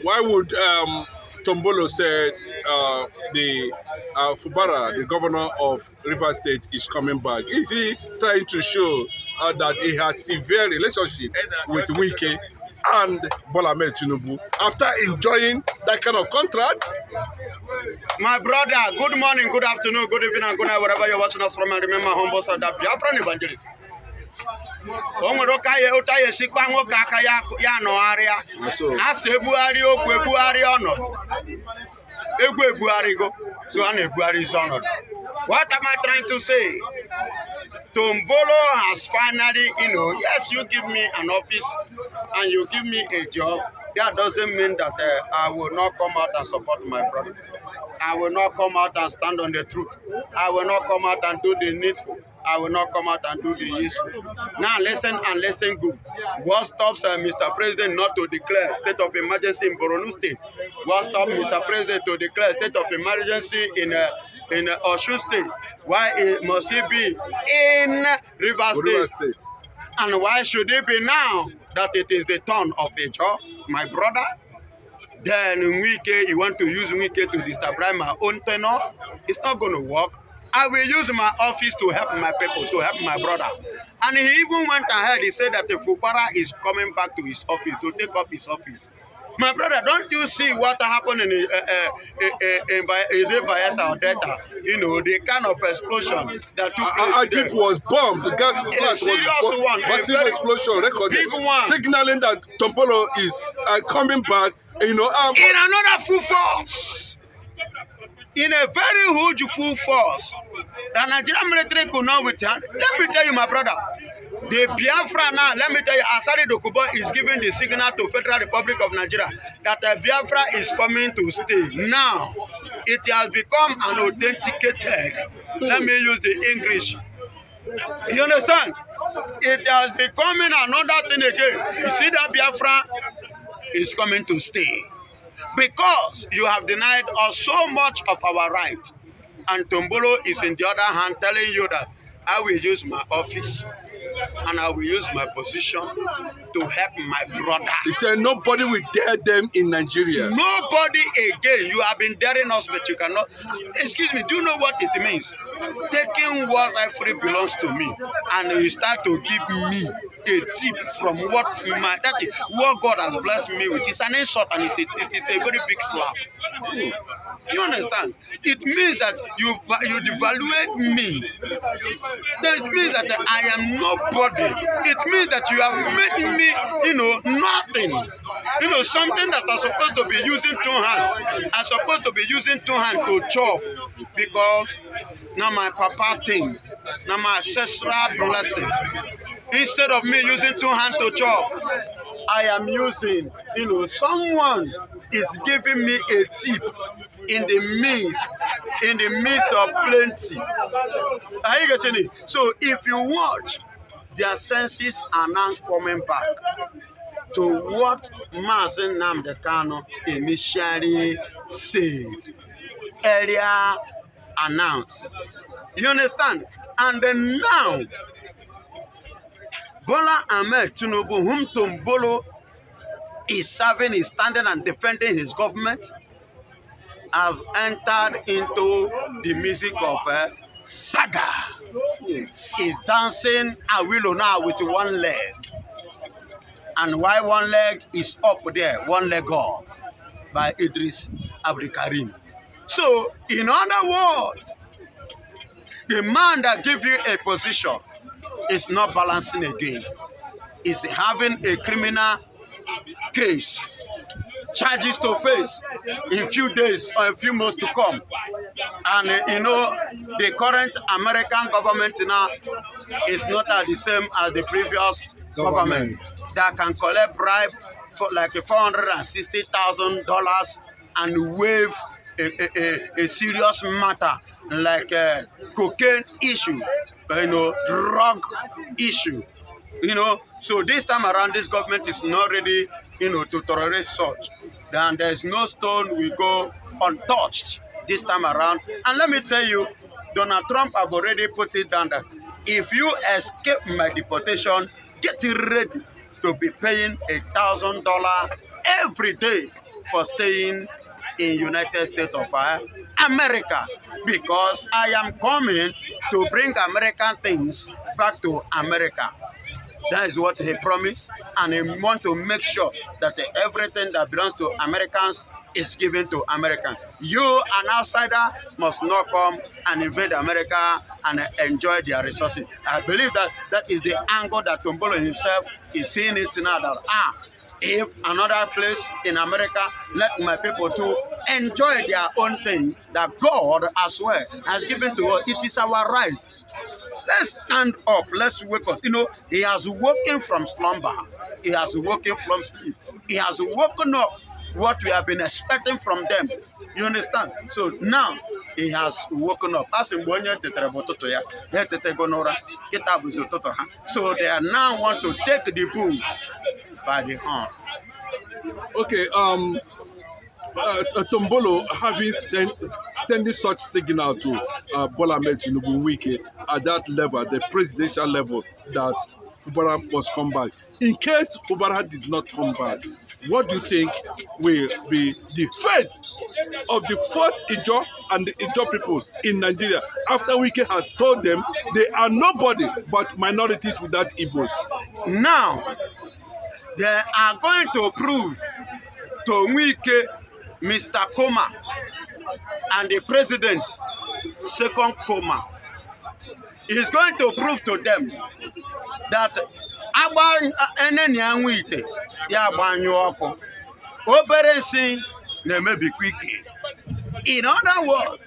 Why would Tompolo said the FUBARA, the governor of Rivers State, is coming back? Is he trying to show that he has severe relationship with Wike and Bola Ahmed Tinubu after enjoying that kind of contract? My brother, good morning, good afternoon, good evening, and good night, wherever you're watching us from. And remember, humble son that Biafra evangelist. What am I trying to say? Tompolo has finally, yes, you give me an office and you give me a job. That doesn't mean that I will not come out and support my brother. I will not come out and stand on the truth. I will not come out and do the needful. I will not come out and do the useful. Now listen and listen good. What stops Mr. President not to declare state of emergency in Borno State? What stops Mr. President to declare state of emergency in Osun State? Why must he be in Rivers State? And why should it be now that it is the turn of Ijaw, my brother? Then Wike, you want to use Wike to destabilize my own tenor? It's not going to work. I will use my office to help my people, to help my brother. And he even went ahead, he said that the FUBARA is coming back to his office, to take up his office. My brother, don't you see what happened in Bayelsa or Delta? The kind of explosion that took place there. It was bombed. The gas a serious was one. massive explosion recorded. Big one. Signaling that Tompolo is coming back. In another full force. In a very huge full force. The Nigerian military could not withstand. Let me tell you, my brother. The Biafra now, let me tell you, Asari Dokubo is giving the signal to Federal Republic of Nigeria that Biafra is coming to stay. Now, it has become an authenticated, let me use the English. You understand? It has become another thing again. You see that Biafra is coming to stay. Because you have denied us so much of our rights. And Tompolo is in the other hand telling you that I will use my office and I will use my position to help my brother. He said nobody will dare them in Nigeria. Nobody again. You have been daring us, but you cannot. Excuse me, do you know what it means? Taking what rightfully belongs to me and you start to give me a tip from what God has blessed me with. It's an insult and it's a very big slap. You understand? It means that you devaluate me. It means that I am nobody. It means that you have made me, nothing. Something that I'm supposed to be using two hands. I'm supposed to be using two hands to chop because now my papa thing, now my ancestral blessing. Instead of me using two hands to chop, I am using, someone is giving me a tip in the midst of plenty. Are you getting it? So if you watch, their senses are now coming back to what Mazen Nnamdi Kanu initially said, earlier announced. You understand? And then now, Bola Ahmed Tinubu, whom Tompolo is serving, is standing and defending his government, have entered into the music of saga. He's dancing Awilo now with one leg. And why one leg is up there, one leg up, by Idris Abdulkarim. So, in other words, the man that gives you a position is not balancing again. Is having a criminal case, charges to face in few days or a few months to come. And the current American government now is not the same as the previous government that can collect bribe for like $460,000 and waive a serious matter like a cocaine issue, drug issue. So this time around, this government is not ready, to tolerate such. Then there's no stone will go untouched this time around. And let me tell you, Donald Trump have already put it down that if you escape my deportation, get ready to be paying $1,000 every day for staying in United States of America, because I am coming to bring American things back to America. That is what he promised, and he wants to make sure that everything that belongs to Americans is given to Americans. You, an outsider, must not come and invade America and enjoy their resources. I believe that that is the angle that Tompolo himself is seeing it now, that if another place in America, let my people to enjoy their own thing that God as well has given to us. It is our right. Let's stand up. Let's wake up. You know, he has woken from slumber. He has woken from sleep. He has woken up what we have been expecting from them. You understand? So now he has woken up. So they are now want to take the bull by the horn. Okay, Tompolo having sending such signal to Bola Ahmed Tinubu Wike at that level, the presidential level, that FUBARA must come back. In case FUBARA did not come back, what do you think will be the fate of the first Ijaw and the Ijaw people in Nigeria after Wike has told them they are nobody but minorities without Igbos? Now, they are going to prove to Wike, Mr. Koma, and the president, second Koma, is going to prove to them that in other words,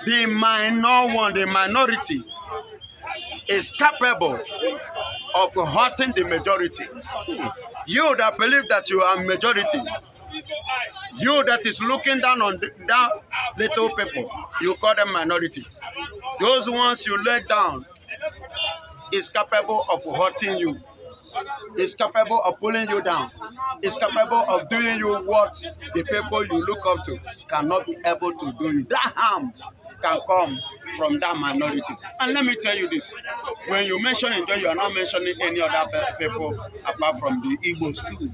the minority is capable of hurting the majority. You that believe that you are majority, you that is looking down on that little people, you call them minority. Those ones you let down is capable of hurting you, is capable of pulling you down, is capable of doing you what the people you look up to cannot be able to do you. That harm can come from that minority. And let me tell you this, when you mention Ijaw, you are not mentioning any other people apart from the Igbos too.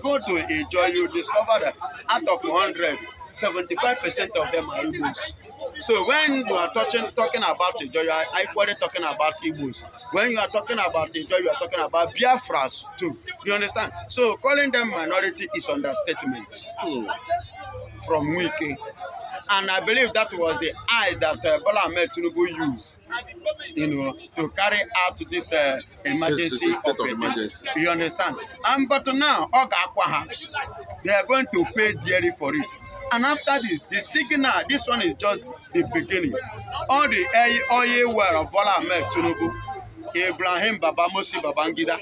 Go to Ijaw, you discover that out of 100, 75% of them are Igbos. So when you are talking about Ijaw, you are equally talking about Igbos. When you are talking about Ijaw, you are talking about Biafras too. You understand? So calling them minority is understatement from Wike. And I believe that was the eye that Bola Ahmed Tinubu used, you know, to carry out this emergency operation. You understand? But now, they are going to pay dearly for it. And after this, the signal, this one is just the beginning. All the oil well of Bola Ahmed Tinubu, Ibrahim Babamosi Babangida,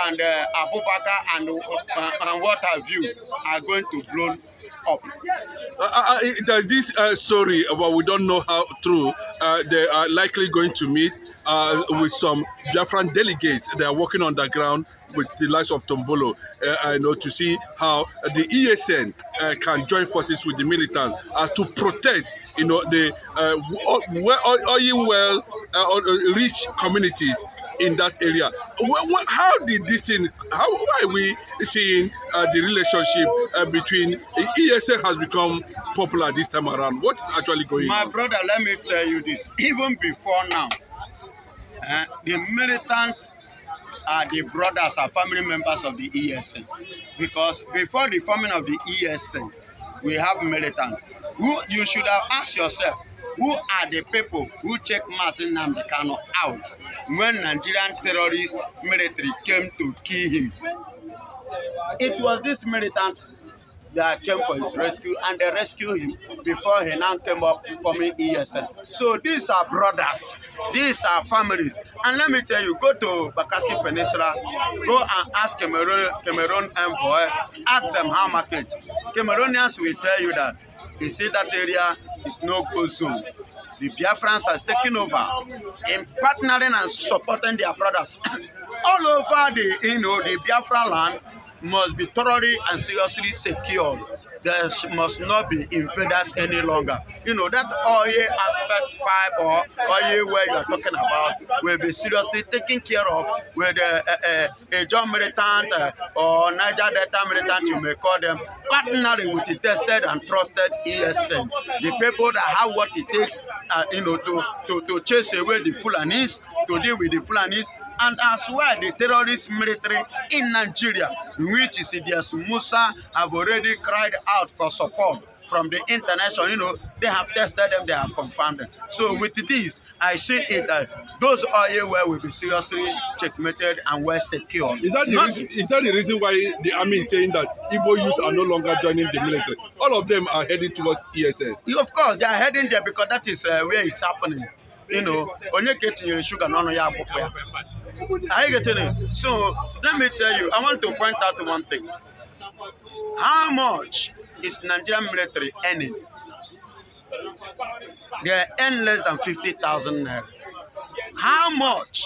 and Abubakar and what have you are going to blow up. There's this story about, we don't know how true, they are likely going to meet with some Biafran delegates. They are working on the ground with the likes of Tompolo, to see how the ESN can join forces with the militants to protect, the rich communities in that area. How did this thing, why are we seeing the relationship between ESN has become popular this time around? What is actually going on? My brother, let me tell you this. Even before now, the militants are the brothers, are family members of the ESN. Because before the forming of the ESN, we have militants. Who you should have asked yourself, who are the people who check Mazi Nnamdi Kanu out when Nigerian terrorist military came to kill him? It was this militant that came for his rescue, and they rescued him before he now came up forming ESN. So these are brothers, these are families. And let me tell you, go to Bakassi Peninsula, go and ask Cameroon envoy, ask them how market. Cameroonians will tell you that they say that area is no go zone. The Biafrans are taking over in partnering and supporting their brothers. All over the Biafra land must be thoroughly and seriously secured. there must not be invaders any longer. You know, that oil aspect pipe or oil where you are talking about will be seriously taken care of with Ijaw militant or Niger Delta militant, you may call them, partnering with the tested and trusted ESN. The people that have what it takes, you know, to chase away the Fulanis, to deal with the Fulanis, and as well the terrorist military in Nigeria, which is Idias Musa have already cried out for support from the international. You know, they have tested them, they have confirmed them. So with this, I see it that those oil well will be seriously checkmated and well secured. Is that the reason why the army is saying that Igbo youths are no longer joining the military? All of them are heading towards ESN. Of course, they are heading there because that is where it's happening. You know, onye getting your sugar no ya akwụkwọ. Are you getting it? So let me tell you, I want to point out one thing. How much is Nigerian military earning? They earn less than 50,000 naira. How much?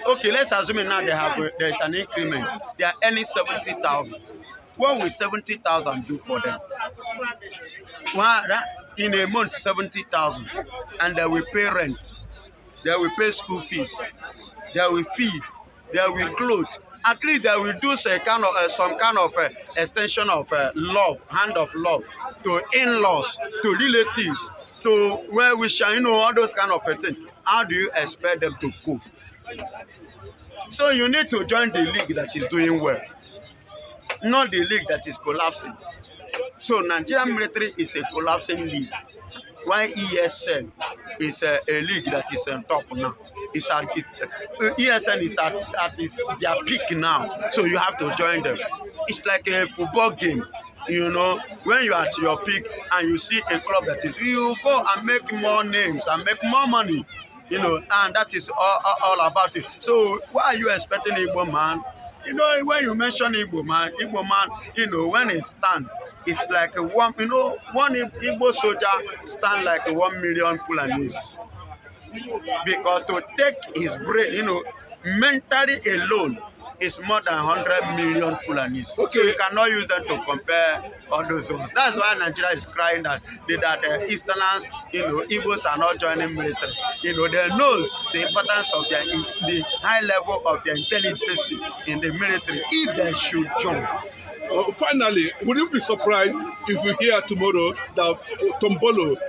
Okay, let's assume now there is an increment. They are earning 70,000. What will 70,000 do for them? Well, in a month, 70,000, and they will pay rent, they will pay school fees, they will feed, they will clothe. At least they will do some kind of extension of love, hand of love to in-laws, to relatives, to where we shall, you know, all those kind of things. How do you expect them to cope? So you need to join the league that is doing well, not the league that is collapsing. So Nigerian military is a collapsing league, while ESN is a league that is on top now. ESN is at their peak now, so you have to join them. It's like a football game, you know. When you are at your peak and you see a club that is, you go and make more names and make more money, you know, and that is all about it. So why are you expecting Igbo man? You know, when you mention Igbo man, you know, when he stands, it's like one Igbo soldier stand like 1 million Fulanis. Because to take his brain, you know, mentally alone is more than 100 million Fulanis. Okay. So you cannot use them to compare all those zones. That's why Nigeria is crying that Easterners, you know, Igbos are not joining military. You know, they know the importance of the high level of their intelligence in the military if they should join. Finally, would you be surprised if we hear tomorrow that government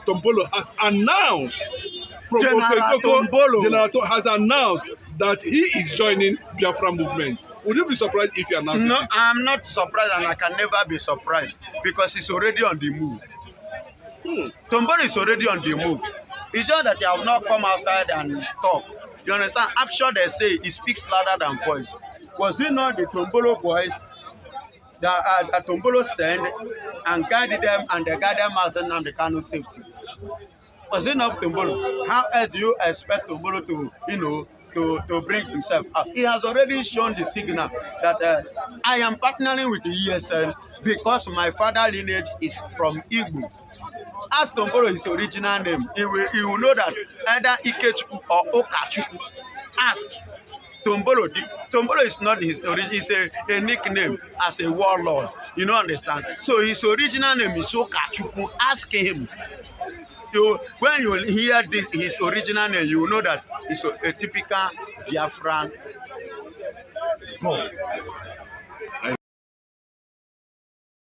Tompolo has announced General Tompolo has announced that he is joining Biafra movement? Would you be surprised if he announced No, it? I'm not surprised, and I can never be surprised because he's already on the move. Tompolo is already on the move. It's just that he have not come outside and talk. You understand? Action, they say, he speaks louder than voice. Was it not the Tompolo boys that Tompolo sent and guided them, and they guided them as in the Kano safety? Was it not Tompolo? How else do you expect Tompolo to, you know, to bring himself up? He has already shown the signal that I am partnering with the ESN because my father lineage is from Igbo. Ask Tompolo his original name. He will know that either Ikechukwu or Okachukwu. Ask Tompolo. Tompolo is not his origin. It's a nickname as a warlord. You know, understand? So his original name is Okachukwu. Ask him. When you hear his original name, you will know that it's a typical Biafran God.